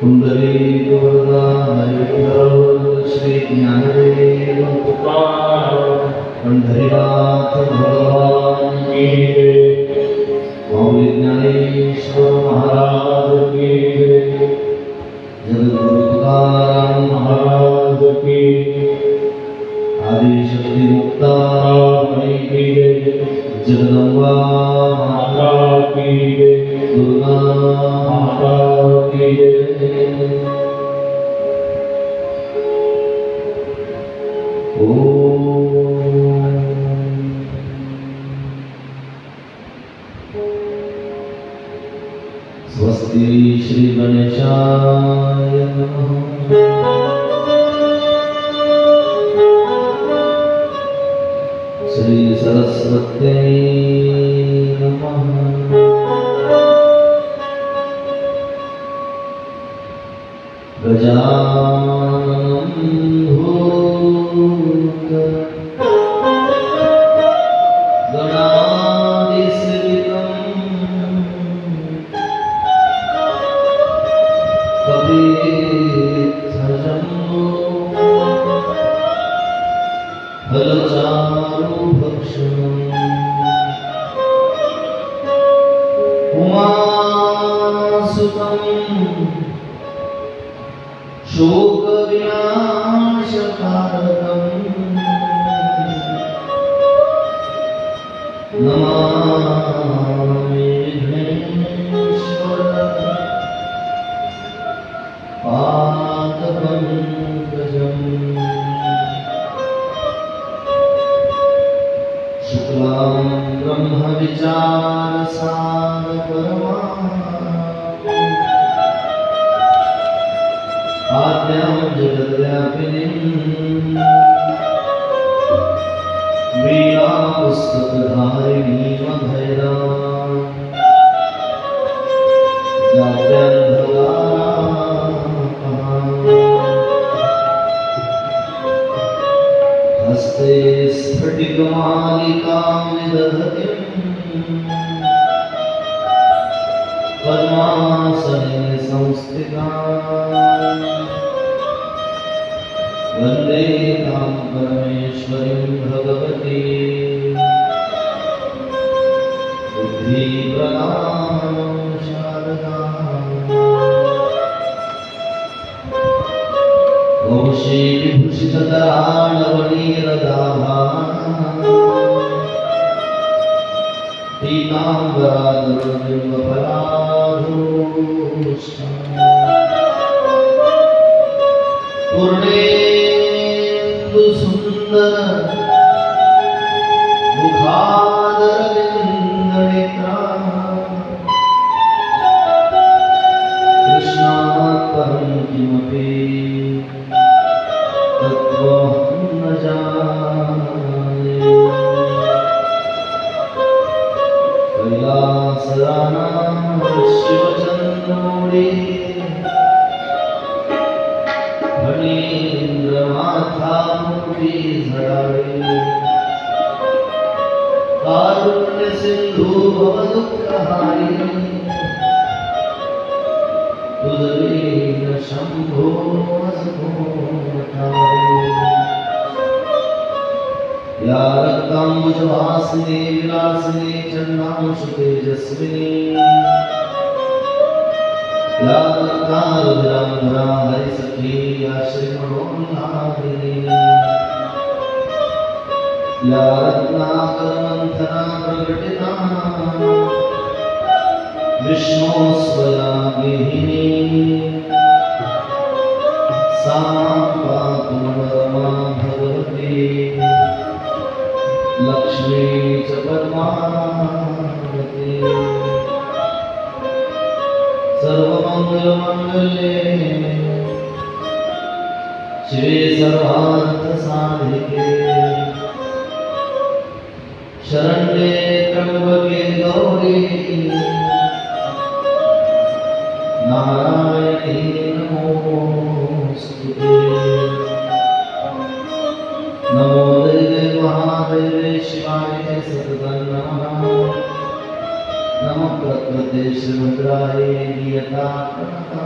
पुंडरीकवरदाहरिद्रवरद श्री ज्ञानदेव तुकाराम पंढरीनाथ भगवान की जय। स्वामी ज्ञानेश्वर महाराज की जय। जगद्गुरु तुकाराम महाराज की। आदिशक्ति मुक्तारामणी की जय। जगदम्बा माता की जय। दुर्गा माता की जय। स्वस्ति श्री गणेशाय नमः। श्री सरस्वत्यै नमः। गजाननं भूत गणाधिसेवितं कपिध्वजं फलचारुभक्षणम् उमासुतं शोकविनाशकारकम् नमामि विघ्नेश्वरं पादपङ्कजम्। शुक्लां ब्रह्मविचारसारपरमां आद्यां जगद्व्यापिनीं वीणापुस्तकधारिणीं अभयदां हस्ते स्फटिकमालिकां विदधतीं पद्मासने संस्थितां वन्दे तां परमेश्वरीं भगवतीं बुद्धिप्रदां शारदां। वंशीविभूषितकराळवणीरदाभां पीताम्बराधरबिम्बफलाधूष्टम् पूर्णेन्दुसुन्दर मुखादरविन्दनेत्रां कृष्णात् परं किमपि तत्त्वं न जाने। कैलासयानां शिवचन्द्रमौळि फणीन्द्रमाथामूर्ति झडाळे कारुण्यसिन्धु भवदुःखहारी तुझवीन शंभो या रक्ताम्बुजवासिनी विलासिनी चन्दांशुतेजस्विनी या तत्कालविराम्भरा हरिसखी या श्रीमनोन्नादिनी या रत्नाकरमन्थना प्रकटिता विष्णु स्वया गेहिनी सा पातु नमा भगवती लक्ष्मी च पद्मावती। सर्वमङ्गलमङ्गल्ये शिवे सर्वार्थसाधिके शरण्ये त्र्यम्बके गौरी नारायणी नमोस्तुते। नमो देवे महादेवे शिवाय सततं नमः। नमः प्रकृते श्रीरुद्राय नियता प्रणता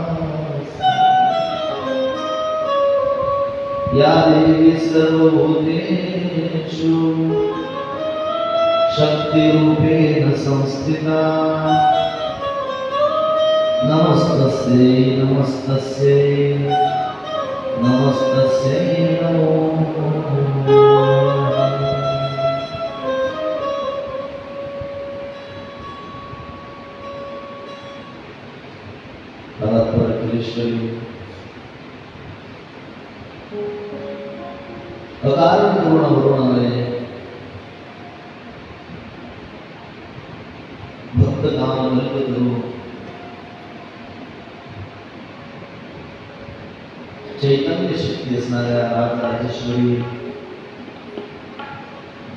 या देवी सर्वभूतेषु शक्तिरूपेण संस्थिता नमस्तस्यै नमस्तस्यै नमस्तस्यै नमो परमेश्वरी अकारण करुणा भरवणारे भक्त काम करू चैतन्य शक्ती असणाऱ्या राजेश्वरी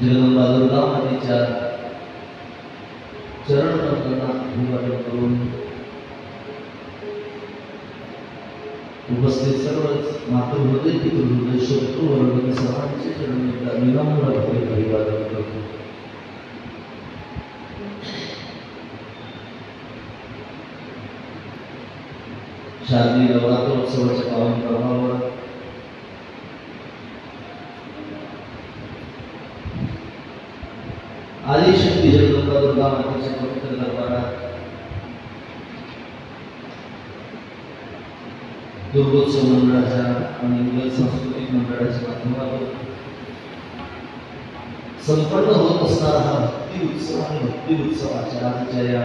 जगदंबा दुर्गा मातेच्या चरण कमलांना अभिवादन करून उपस्थित सर्वच मातृहृदय पितृहृदय शत्रुवर्ग सर्वांचे चरण विनम्र अभिवादन करतो. शारदीय नवरात्रोत्सवाच्या पावन प्रभावावर आदिशक्ती जगदंबा दुर्गा मातेच्या पवित्र दरबारात दुर्गोत्सव मंडळाच्या आणि मुघल सांस्कृतिक मंडळाच्या माध्यमातून संपन्न होत असणारा हा भक्ती उत्सव आणि भक्ती उत्सवाच्या आजच्या या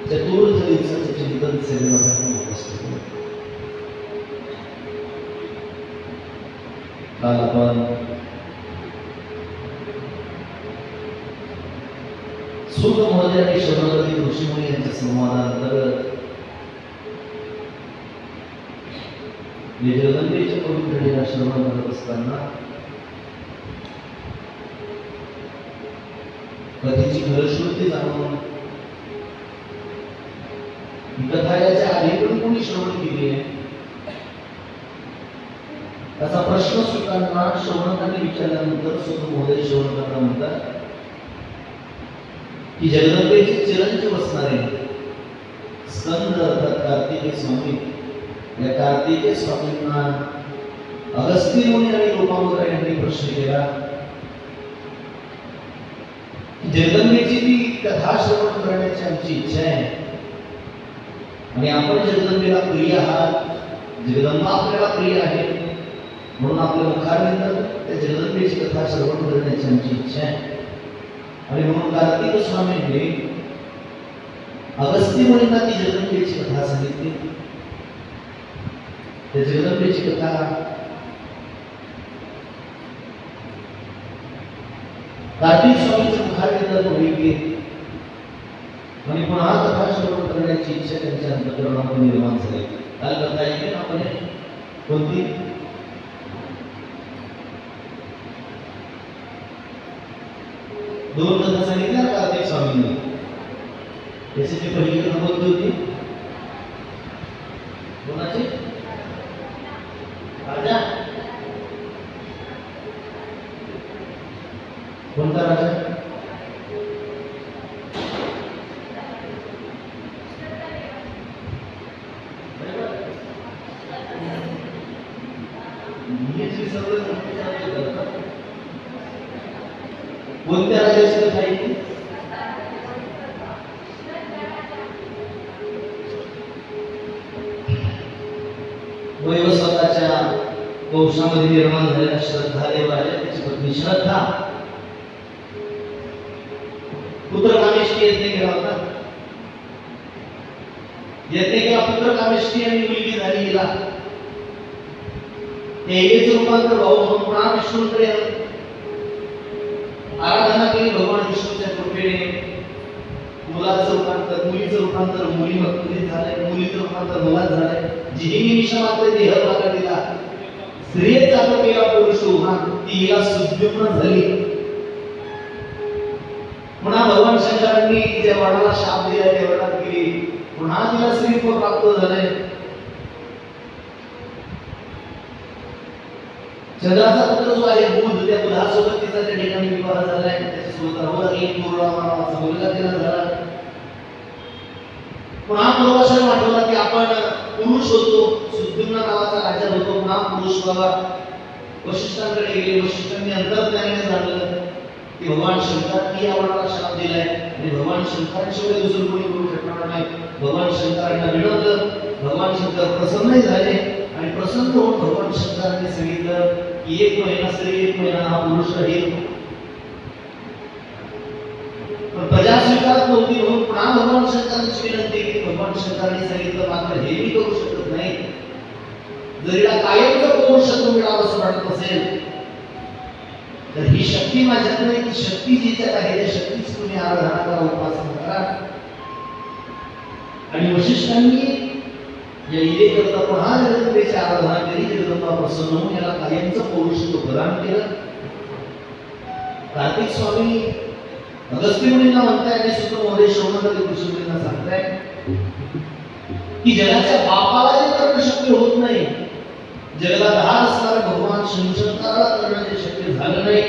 चतुर्थ दिवसाचे चिंतन सेवेमध्ये आपण उपस्थित आहोत. काल आपण सूत महोदय आणि शबरमती ऋषीमुनी यांच्या संवादानंतर जगदंबेच्या पवित्र श्रवण करत असताना कथेची फलश्रुती जाणून कथा याच्या आधी पण कोणी श्रवण केली आहे त्याचा प्रश्न सुटांना श्रवणाने विचारल्यानंतर सुद्धा महोदय श्रवण करता म्हणतात की जगदंबेचे चिरंजीव बसणारे स्कंद अर्थात कार्तिकेय स्वामी या कार्तिकेय स्वामींना अगस्त्य मुनी आणि लोपामुद्रा यांनी प्रश्न केला जगदंबेची ती कथा श्रवण करण्याची आमची इच्छा आहे आणि आपण जगदंबेला प्रिय आहात जगदंबा आपल्याला प्रिय आहे म्हणून आपल्या मुखारविंदात त्या जगदंबेची कथा श्रवण करण्याची आमची इच्छा आहे आणि म्हणून कार्तिक स्वामींनी अगस्त्य मुनींना ती जगदंबेची कथा सांगितली. त्या जगदंबेची कथा कार्तिक स्वामींच्या मुखारविंदात होईल आणि पुन्हा कथा श्रवण करण्याची इच्छा त्यांच्या अंतःकरणामध्ये निर्माण झाली. काल कथा ऐकली ना आपण कोणती दोन कथा सांगितल्या कार्तिक स्वामींनी. त्याची पहिली कथा कोणती होती कोणाची राजा कोणता राजा कोणत्या राजाची कथा ऐकली वैवस्वताच्या वंशामध्ये निर्माण झालेला श्रद्धा देव आहे त्याची पत्नी श्रद्धा पुत्र कामेष्टी यज्ञ केला होता. यज्ञ केला पुत्र कामेष्टी आणि मुलगी झाली गेला देवीचे रूपांतर भाऊ म्हणून पुन्हा विष्णूकडे आराधना केली. भगवान विष्णूच्या कृपेने मुलाचं रूपांतर मुलीचं रूपांतर मुलीमध्ये झालंय मुलीचं रूपांतर मुलात झालंय. जिही निमिषा मात्र देह भागा दिला स्त्रियेत जातो केला पुरुष उभा ती हिला सुद्युम्न झाली. पुन्हा भगवान शंकरांनी ज्या वडाला शाप दिला त्या वडात गेली पुन्हा तिला स्त्रीत्व प्राप्त झालंय. चंद्राचा पुत्र जो आहे बुध त्या बुधासोबत तिचा त्या ठिकाणी विवाह झालाय त्याच्यासोबत राहू लागली पूर्णा नावाचा मुलगा तिला झाला. पुन्हा पूर्वाश्रम आठवला की आपण पुरुष होतो, सुद्युम्न नावाचा राजा होतो, महापुरुष बाबा वशिष्ठांकडे गेले. वशिष्ठांनी अंतर्ज्ञानाने जाणलं की भगवान शंकरांनी या वनाला शाप दिलाय आणि भगवान शंकरांशिवाय दुसरं कोणी करू शकणार नाही. भगवान शंकरांना विनवलं, भगवान शंकर प्रसन्न झाले आणि प्रसन्न होऊन भगवान शंकरांनी सांगितलं की 1 महिना स्त्री 1 महिना हा पुरुष राहील. पण प्रजा स्वीकारत नव्हती म्हणून पुन्हा भगवान शंकरांची विनंती केली. भगवान शंकरांनी सांगितलं मात्र हे मी करू शकत नाही. जरीला कायमचं पौरुषत्व मिळावं असं वाटत असेल तर ही शक्ती माझ्यात नाही, की शक्ती जिच्यात आहे त्या शक्तीची तुम्ही आराधना करा, उपासना करा. आणि वशिष्ठांनी या इलेकरता पुन्हा जगदंबेची आराधना केली. जगदंबा प्रसन्न होऊन याला कायमचं पौरुषत्व प्रदान केलं. कार्तिक स्वामी अगस्त्य मुनींना म्हणताय आणि सुद्धा मोरे श्रवणामध्ये कृष्णमुनींना सांगताय की जगाच्या बापाला जे करणं शक्य होत नाही, जगाला धार असणारा भगवान शंकराला करणं जे शक्य झालं नाही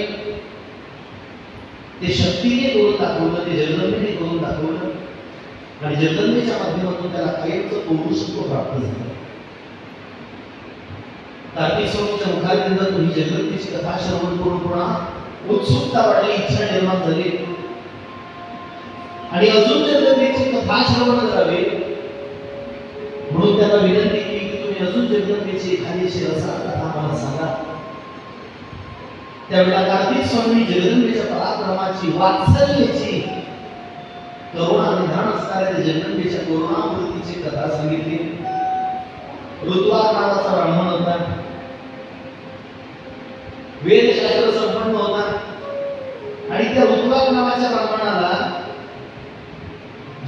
ते शक्तीने करून दाखवलं, ते जगदंबेने करून दाखवलं आणि जगदंबेच्या माध्यमातून त्याला कायमचं पौरुषत्व प्राप्त झालं. कार्तिक स्वामीच्या मुखारविंद तुम्ही जगदंबेची कथा श्रवण करून पुन्हा उत्सुकता वाढली, इच्छा निर्माण झाली आणि अजून जगदंबेची कथा श्रवण करावी म्हणून त्याला विनंती केली की तुम्ही अजून जगदंबेची एखादी शिरसा कथा मला सांगा. त्यावेळेला कार्तिक स्वामी जगदंबेच्या पराक्रमाची, वात्सल्याची, करुणा निधान असणाऱ्या जगदंबेच्या करुणामूर्तीची कथा सांगितली. ऋतुवाक नावाचा ब्राह्मण होता, वेदशास्त्र संपन्न होता आणि त्या ऋतुवाक नावाच्या ब्राह्मणाला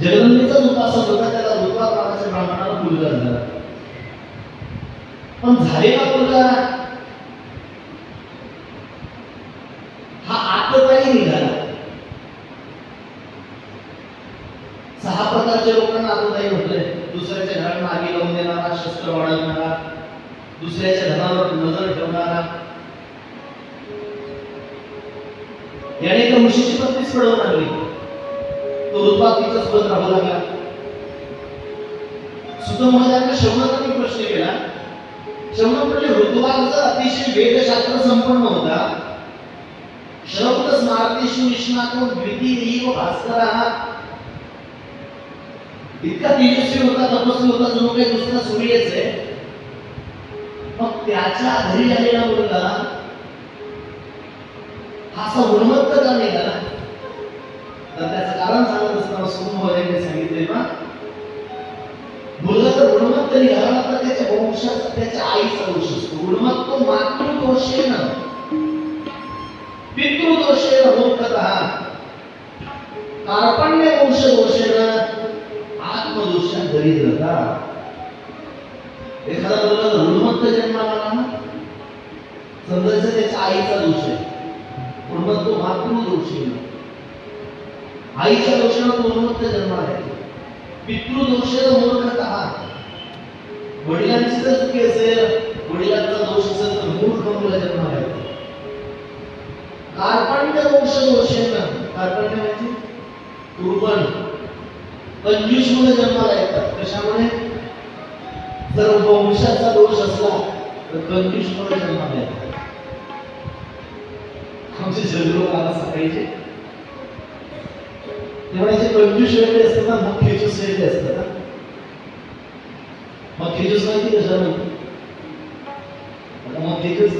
जगदंबेचाच उपासक होता. त्याला ऋतुवाक नावाच्या ब्राह्मणाला मुलगा झाला. पण झालेला मुलगा हा आतताई निघाला. 6 प्रकारच्या लोकांना आतताई म्हटलंय. दुसऱ्याच्या घरांना आगी लावून देणारा, शस्त्र वाढवणारा, दुसऱ्याच्या घरावर नजर ठेवणारा, याने त्या मुशीची पत्नीच पडवून आणली. तो ऋतुवाकीचा सोबत राहू लागला. सुद्ध महाराजांना शौनकांनी प्रश्न केला. शौनक म्हणजे ऋतुवाक अतिशय वेदशास्त्र संपन्न होता. शब्द स्मार्तेषु निष्णातो द्वितीय भास्करः, इतका तेजस्वी होता, तपस्वी होता, जणू काही दुसरा सूर्यच आहे. मग त्याच्या घरी आलेला मुलगा हा असा उन्मत्त का निघाला? तर त्याचं कारण सांगत असताना सुमोहरांनी सांगितले ना, मुलगा जर उन्मत्त निघाला तर त्याच्या वंशाचा, त्याच्या आईचा दोष असतो. उन्मत्त मातृदोषेन पितृदोषेन मूर्खतः, कार्पण्य वंश दोषेन आत्मदोषात दरिद्रता. एखादा मुलगा जर उन्मत्त जन्माला आला ना, समजायचं त्याच्या आईचा दोष आहे. उन्मत्त मातृदोषेन, आईच्या दोषानं तो उन्मत्त जन्माला येतो. पितृदोषेन मूर्खतः, वडिलांची जर चुकी असेल, वडिलांचा दोष असेल तर मूर्ख मुलं जन्माला येतो. कार्पण्य वंश दोषेन, कार्पण्य म्हणजे कुर्बन, कंजूस मुलं जन्माला येतात. कशामुळे? जर वंशाचा दोष असला तर कंजूस मुलं जन्माला येतात. आमचे जगलोक आला सकाळीचे तेवढ्याचे कंजूस वेगळे असतात ना, मग खेचूस वेगळे असतात ना. मग खेचूस माहिती कशाला? मग खेचूस